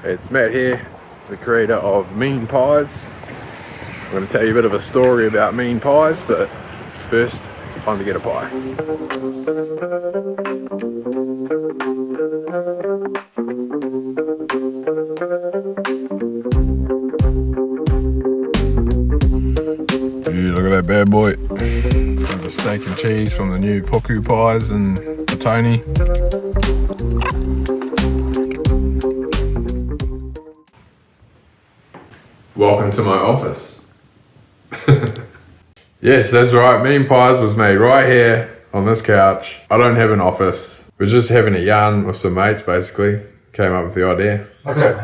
It's Matt here, the creator of Mean Pies. I'm going to tell you a bit of a story about Mean Pies, but first, it's time to get a pie. Dude, look at that bad boy. Got the steak and cheese from the new Puku Pies and the Tony. Welcome to my office. Yes, that's right. Mean Pies was made right here on this couch. I don't have an office. We're just having a yarn with some mates, basically. Came up with the idea. Okay.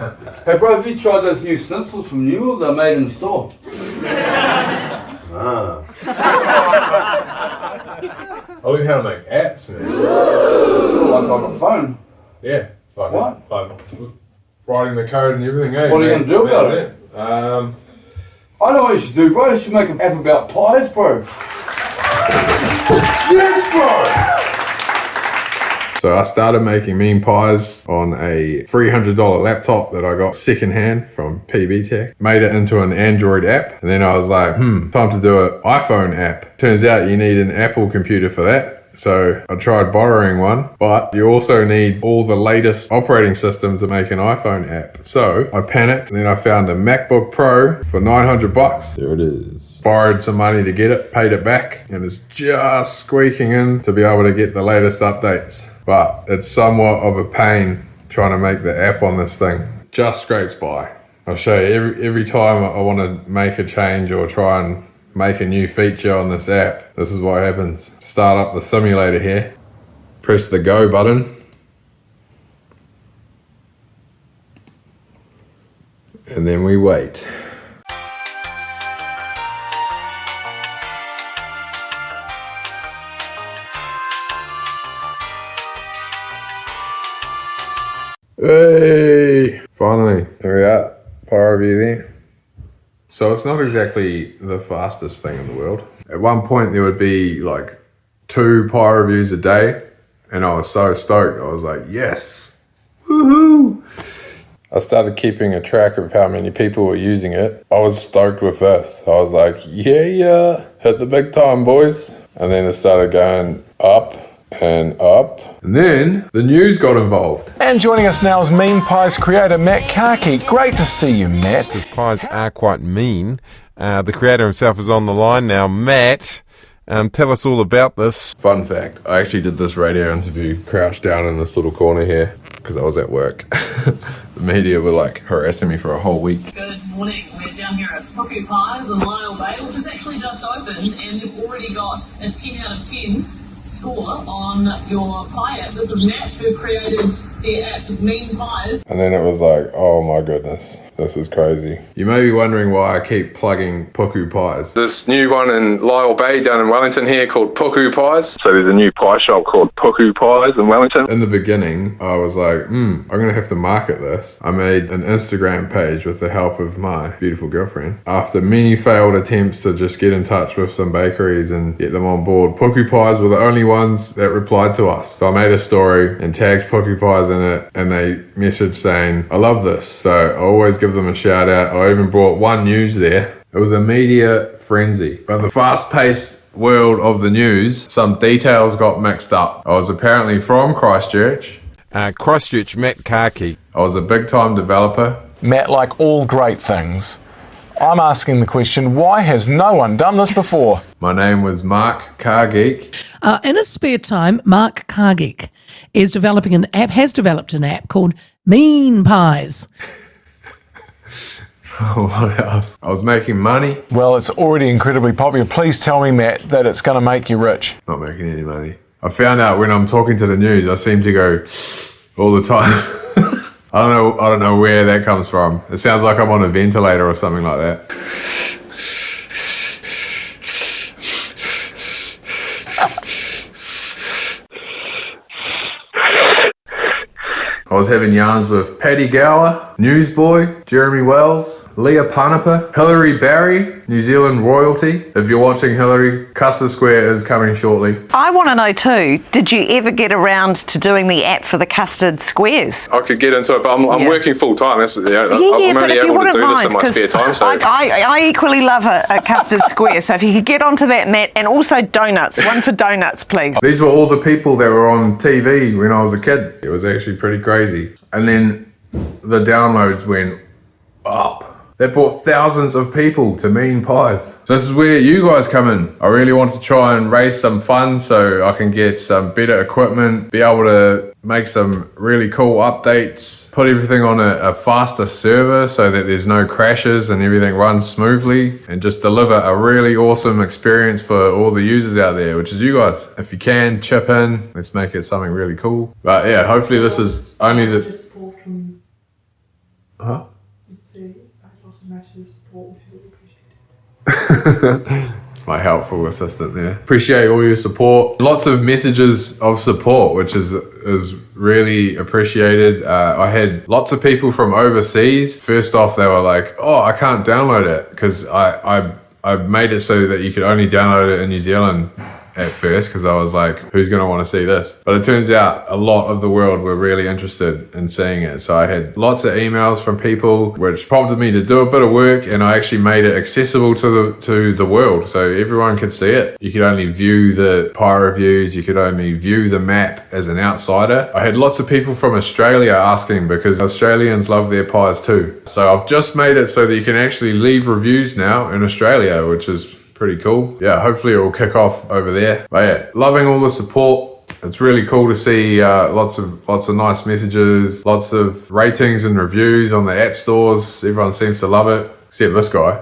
Hey bro, have you tried those new schnitzels from Newell? They're made in the store. I learned how to make apps now. Like on the phone. Yeah. Like what? Like writing the code and everything, eh? What are you going to do about it? I know what you should do, bro. You should make an app about pies, bro. Yes, bro! So I started making Mean Pies on a $300 laptop that I got secondhand from PB Tech. Made it into an Android app. And then I was like, time to do an iPhone app. Turns out you need an Apple computer for that. So I tried borrowing one, but you also need all the latest operating systems to make an iPhone app. So I panicked, and then I found a MacBook Pro for $900. There it is. Borrowed some money to get it, paid it back, and it's just squeaking in to be able to get the latest updates. But it's somewhat of a pain trying to make the app on this thing. Just scrapes by. I'll show you every time I want to make a change or try and make a new feature on this app, this is what happens. Start up the simulator here, press the go button, and then we wait. Hey! Finally, there we are. Pie review there. So it's not exactly the fastest thing in the world. At one point there would be like 2 pie reviews a day, and I was so stoked. I was like, yes, woohoo! I started keeping a track of how many people were using it. I was stoked with this. I was like, yeah, hit the big time, boys. And then it started going up and up. And then the news got involved. And joining us now is Mean Pies creator Matt Karki. Great to see you, Matt. Because pies are quite mean. The creator himself is on the line now. Matt, tell us all about this. Fun fact, I actually did this radio interview crouched down in this little corner here because I was at work. The media were like harassing me for a whole week. Good morning. We're down here at Puku Pies in Lyle Bay, which has actually just opened, and they've already got a 10 out of 10 score on your pie app. This is Matt, who created the app Mean Pies. And then it was like, oh my goodness, this is crazy. You may be wondering why I keep plugging Puku Pies. This new one in Lyle Bay down in Wellington here called Puku Pies. So there's a new pie shop called Puku Pies in Wellington. In the beginning, I was like, I'm gonna have to market this. I made an Instagram page with the help of my beautiful girlfriend. After many failed attempts to just get in touch with some bakeries and get them on board, Puku Pies were the only ones that replied to us. So I made a story and tagged Puku Pies in it, and they messaged saying, I love this. So I always give them a shout out. I even brought One News there. It was a media frenzy. But the fast-paced world of the news, some details got mixed up. I was apparently from Christchurch. Christchurch, Matt Karki. I was a big-time developer. Matt, like all great things, I'm asking the question, why has no one done this before? My name was Mark Cargeek. In his spare time, Mark Cargeek has developed an app called Mean Pies. What else? I was making money. Well, it's already incredibly popular. Please tell me, Matt, that it's going to make you rich. Not making any money. I found out when I'm talking to the news, I seem to go all the time. I don't know where that comes from. It sounds like I'm on a ventilator or something like that. I was having yarns with Paddy Gower. Newsboy, Jeremy Wells, Leah Panapa, Hilary Barry, New Zealand royalty. If you're watching Hilary, Custard Square is coming shortly. I want to know too, did you ever get around to doing the app for the custard squares? I could get into it, but I'm Yeah. working full time. That's I'm but only if you able to wouldn't do this in mind, my 'cause spare time. So I equally love a custard square, so if you could get onto that, Matt, and also donuts, one for donuts, please. These were all the people that were on TV when I was a kid. It was actually pretty crazy. And then the downloads went up. That brought thousands of people to Mean Pies. So this is where you guys come in. I really want to try and raise some funds so I can get some better equipment, be able to make some really cool updates, put everything on a faster server so that there's no crashes and everything runs smoothly, and just deliver a really awesome experience for all the users out there, which is you guys. If you can, chip in. Let's make it something really cool. But yeah, hopefully this is only the... Huh? My helpful assistant there. Appreciate all your support. Lots of messages of support, which is really appreciated. I had lots of people from overseas. First off, they were like, "Oh, I can't download it," because I made it so that you could only download it in New Zealand at first, because I was like, who's going to want to see this? But it turns out a lot of the world were really interested in seeing it. So I had lots of emails from people, which prompted me to do a bit of work, and I actually made it accessible to the world, so everyone could see it. You could only view the Pi reviews, you could only view the map as an outsider. I had lots of people from Australia asking, because Australians love their pies too. So I've just made it so that you can actually leave reviews now in Australia, which is pretty cool. Yeah, hopefully it will kick off over there. But yeah, loving all the support. It's really cool to see lots of nice messages, lots of ratings and reviews on the app stores. Everyone seems to love it, except this guy.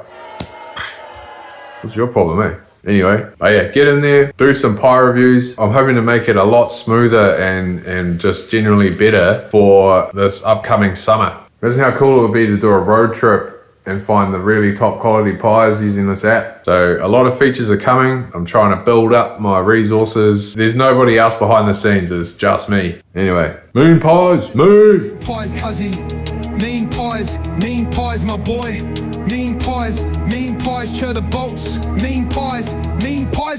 What's your problem, eh? Anyway, but yeah, get in there, do some Pi reviews. I'm hoping to make it a lot smoother and just generally better for this upcoming summer. Imagine how cool it would be to do a road trip and find the really top quality pies using this app. So a lot of features are coming. I'm trying to build up my resources. There's nobody else behind the scenes, it's just me. Anyway, Mean Pies, Mean! Pies, cuzzy. Mean pies, my boy. Mean pies, cheer the bolts. Mean pies,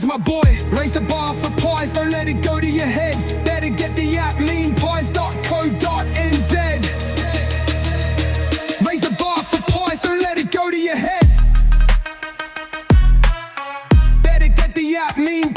my boy. Raise the bar for pies, don't let it go to your head. Better get the app, meanpies.co.nz. Raise the bar for pies, don't let it go to your head. Better get the app, Mean